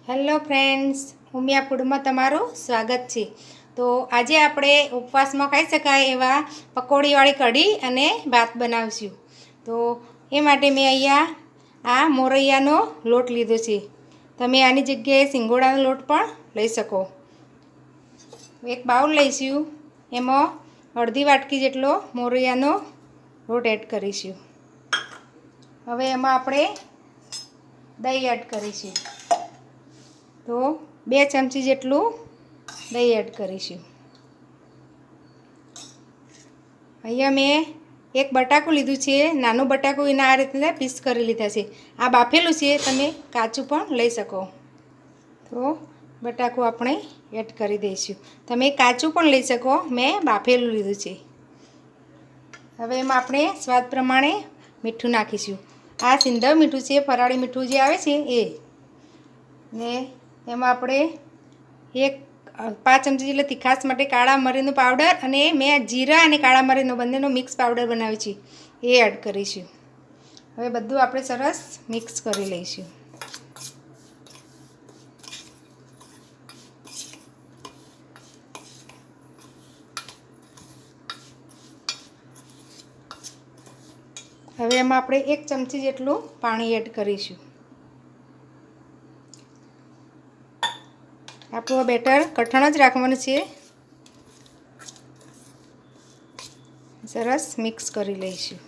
Hello friends, Umiya ફૂડમાં તમારું સ્વાગત છે। તો આજે આપણે ઉપવાસમાં ખાઈ શકાય એવા પકોડીવાળી કઢી અને ભાત બનાવીશું। તો એ માટે મેં અહીંયા આ મોરૈયાનો લોટ લીધો છે। તમે આની જગ્યાએ સિંગોડાનો લોટ પણ લઈ શકો। એક બાઉલ લઈશું, એમાં અડધી વાટકી જેટલો મોરૈયાનો લોટ એડ કરીશું। હવે એમાં આપણે દહીં એડ કરીશું। તો 2 ચમચી જેટલું દહીં એડ કરીશું। અહીંયા મેં એક બટાકું લીધું છે, નાનું બટાકું એના આ રીતે પીસ કરી લીધા છે। આ બાફેલું છે, તમે કાચું પણ લઈ શકો। તો બટાકું આપણે એડ કરી દઈશું। તમે કાચું પણ લઈ શકો, મેં બાફેલું લીધું છે। હવે એમાં આપણે સ્વાદ પ્રમાણે મીઠું નાખીશું। આ સિંધવ મીઠું છે, ફરાળી મીઠું જે આવે છે એ। ને એમાં આપણે 5 ચમચી જેટલા તીખાશ માટે કાળા મરીનો પાવડર અને મેં જીરા અને કાળા મરીનો બંનેનો મિક્સ પાવડર બનાવ્યો છે એ એડ કરીશું। હવે બધું આપણે સરસ મિક્સ કરી લઈશું। હવે એમાં આપણે 1 ચમચી જેટલું પાણી એડ કરીશું। આપણું બેટર કઠણ જ રાખવાનું છે। સરસ મિક્સ કરી લઈશું।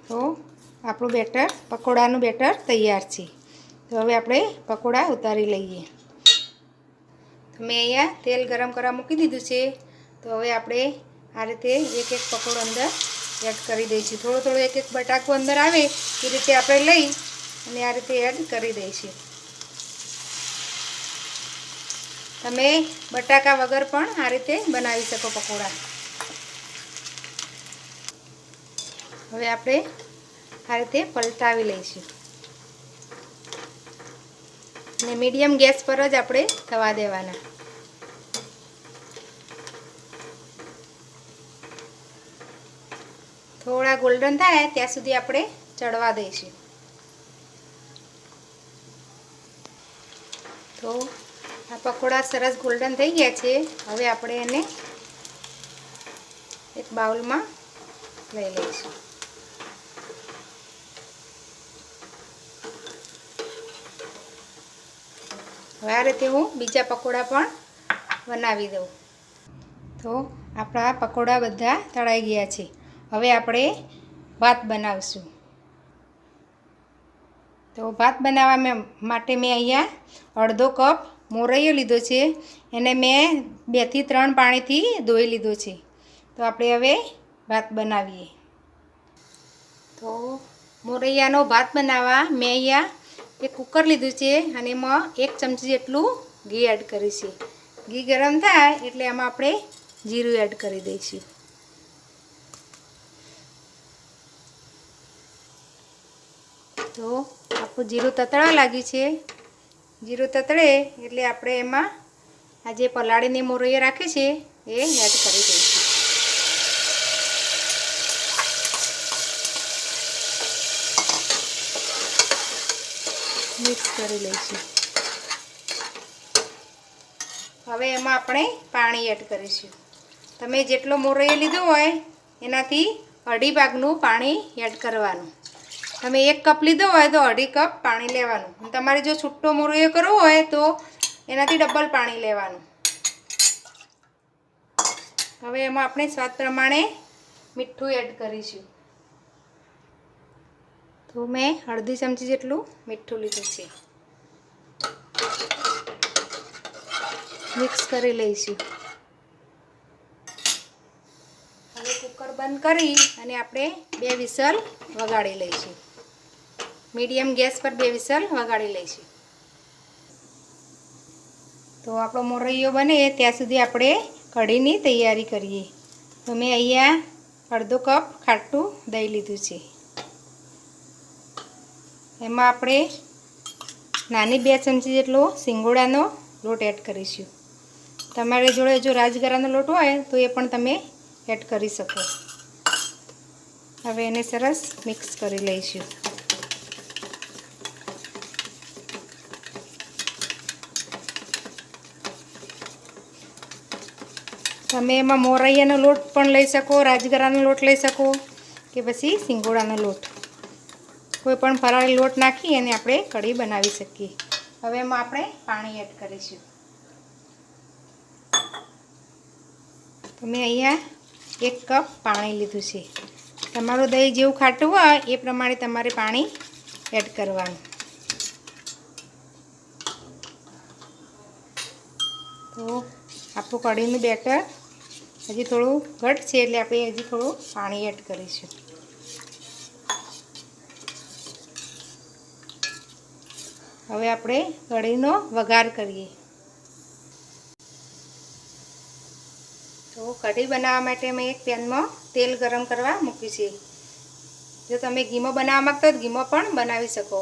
તો આપણું બેટર પકોડાનું બેટર તૈયાર છે। તો હવે આપણે પકોડા ઉતારી લઈએ। તો મેં અહીંયા તેલ ગરમ કરવા મૂકી દીધું છે। તો હવે આપણે આ રીતે એક એક પકોડો અંદર એડ કરી દઈશું। થોડું થોડું એક એક બટાકું અંદર આવે એ રીતે આપણે લઈ અને આ રીતે એડ કરી દઈશું। તમે બટાકા વગર પણ આ રીતે બનાવી શકો પકોડા। હવે આપણે આ રીતે પલટાવી લઈશું અને મીડિયમ ગેસ પર જ આપણે થવા દેવાના। થોડા ગોલ્ડન થાય ત્યાં સુધી આપણે ચડવા દઈશું। તો આ પકોડા સરસ ગોલ્ડન થઈ ગયા છે। હવે આપણે એને એક બાઉલમાં લઈ લઈશું। હવે આ રીતે હું બીજા પકોડા પણ બનાવી દઉં। તો આપણા પકોડા બધા તળાઈ ગયા છે। હવે આપણે ભાત બનાવશું। તો ભાત બનાવવા માટે મેં અહીંયા અડધો કપ મોરૈયો લીધો છે, એને મેં 2 થી 3 પાણીથી ધોઈ લીધો છે। તો આપણે હવે ભાત બનાવીએ। તો મોરૈયાનો ભાત બનાવવા મેં અહીંયા એક કુકર લીધું છે અને એમાં 1 ચમચી જેટલું ઘી એડ કરીશું। ઘી ગરમ થાય એટલે એમાં આપણે જીરું એડ કરી દઈશું। તો આપણું જીરું તતળવા લાગ્યું છે। જીરું તતળે એટલે આપણે એમાં આ જે પલાળીને મોરૈયા રાખે છે એ એડ કરી દઈશું। મિક્સ કરી લઈશું। હવે એમાં આપણે પાણી એડ કરીશું। તમે જેટલો મોરૈયો લીધો હોય એનાથી અઢી ભાગનું પાણી એડ કરવાનું। તમે 1 કપ લીધો હોય તો અઢી કપ પાણી લેવાનું। તમારે જો છૂટો મોરૈયો કરવો હોય તો એનાથી ડબલ પાણી લેવાનું। હવે એમાં આપણે સ્વાદ પ્રમાણે મીઠું એડ કરીશું। તો મેં અડધી ચમચી જેટલું મીઠું લીધું છે। મિક્સ કરી લઈશું। હવે કુકર બંધ કરી અને આપણે 2 વિસલ વગાડી લઈશું। મીડિયમ ગેસ પર 2 વિસલ વગાડી લઈશું। તો આપણો મોરૈયો બને ત્યાં સુધી આપણે કઢીની તૈયારી કરીએ। તો મેં અહીંયા અડધો કપ ખાટું દહીં લીધું છે। એમાં આપણે નાની 2 ચમચી જેટલો સિંગોડાનો લોટ એડ કરીશું। તમારી જોડે જો રાજગરાનો લોટ હોય તો એ પણ તમે એડ કરી શકો। હવે એને સરસ મિક્સ કરી લઈશું। તમે એમાં મોરૈયાનો લોટ પણ લઈ શકો, રાજગરાનો લોટ લઈ શકો કે પછી સિંગોડાનો લોટ, કોઈ પણ ફરાળી લોટ નાખી અને આપણે કઢી બનાવી શકીએ. હવે એમાં આપણે પાણી એડ કરીશું. તો મેં અહીંયા 1 કપ પાણી લીધું છે. તમારું દહીં જેવું ખાટું હોય એ પ્રમાણે તમારે પાણી એડ કરવાનું. તો આપણું કઢીનું બેટર હજી થોડું ઘટ છે એટલે આપણે હજી થોડું પાણી એડ કરીશું. હવે આપણે કઢીનો વઘાર કરીએ. તો કઢી બનાવવા માટે મેં એક પેનમાં તેલ ગરમ કરવા મૂક્યું છે. જો તમે ઘીમાં બનાવવા માંગતા હો તો ઘીમાં પણ બનાવી શકો.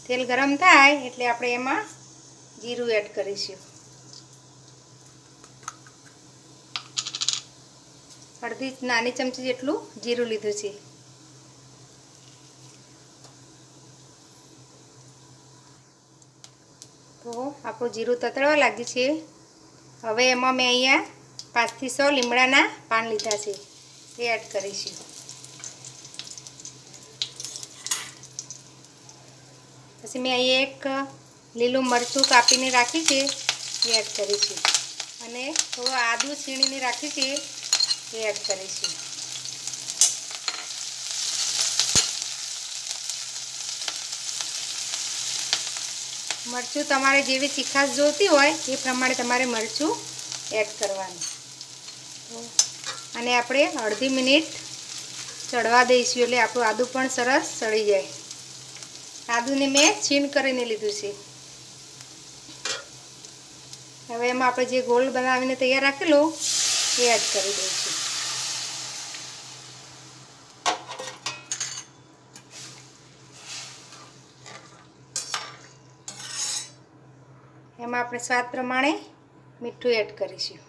તેલ ગરમ થાય એટલે આપણે એમાં જીરું એડ કરીશું. અડધી નાની ચમચી જેટલું જીરું લીધું છે. તો આપણું જીરું તતડવા લાગ્યું છે. હવે એમાં મેં અહીંયા 5 થી 6 લીમડાના પાન લીધા છે, એ એડ કરીશું. પછી મેં અહીંયા એક લીલું મરચું કાપીને રાખી છે, એ એડ કરીશું. અને થોડું આદું છીણીને રાખી છે, એ એડ કરીશું. મરચું તમારે જેવી તીખાશ જોઈતી હોય એ પ્રમાણે તમારે મરચું એડ કરવાનું. અને આપણે અડધી મિનિટ ચડવા દઈશું એટલે આપણું આદું પણ સરસ ચડી જાય. આદુને મેં છીણ કરીને લીધું છે. હવે એમાં આપણે જે ગોળ બનાવીને તૈયાર રાખેલો એ એડ કરી દઈશું. એમાં આપણે સ્વાદ પ્રમાણે મીઠું એડ કરીશું.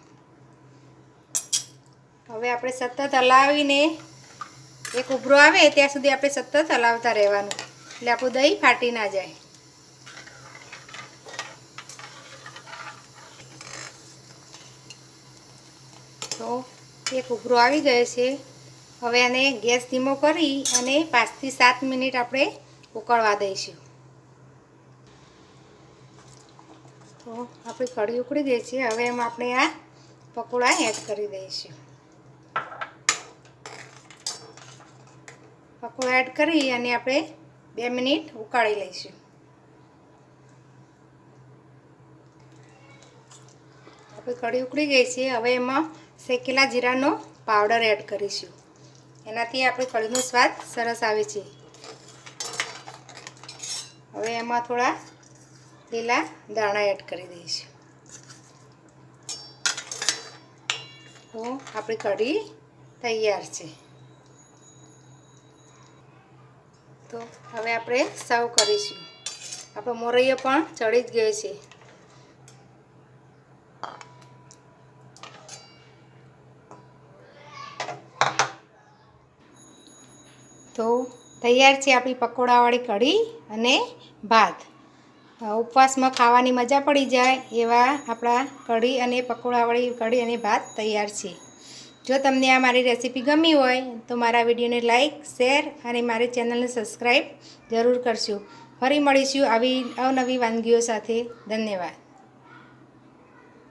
હવે આપણે સતત હલાવીને એક ઉભરો આવે ત્યાં સુધી આપણે સતત હલાવતા રહેવાનું, એટલે આપણું દહીં ફાટી ના જાય. તો એક ઉભરો આવી ગયો છે. હવે આને ગેસ ધીમો કરી અને 5 થી 7 મિનિટ આપણે ઉકળવા દઈશું. તો આપણી કઢી ઉકળી ગઈ છે. હવે એમાં આપણે આ પકોડા એડ કરી દઈશું. પકોડા એડ કરી અને આપણે 2 મિનિટ ઉકાળી લઈશું. આપણી કઢી ઉકળી ગઈ છે. હવે એમાં શેકેલા જીરાનો પાવડર એડ કરીશું. એનાથી આપણી કઢીનો સ્વાદ સરસ આવે છે. હવે એમાં થોડા લીલા દાણા એડ કરી દઈશું. તો આપણી કઢી તૈયાર છે. તો હવે આપણે સર્વ કરીશું. આપણો મોરૈયો પણ ચડી જ ગયો છે. તો તૈયાર છે આપણી પકોડાવાળી કઢી અને ભાત. ઉપવાસમાં ખાવાની મજા પડી જાય એવા આપણા કઢી અને પકોડાવાળી કઢી અને ભાત તૈયાર છે. જો તમને આ મારી રેસીપી ગમી હોય તો મારા વિડીયોને લાઈક, શેર અને મારી ચેનલને સબસ્ક્રાઈબ જરૂર કરજો. ફરી મળીશું આવી અવનવી વાનગીઓ સાથે. ધન્યવાદ.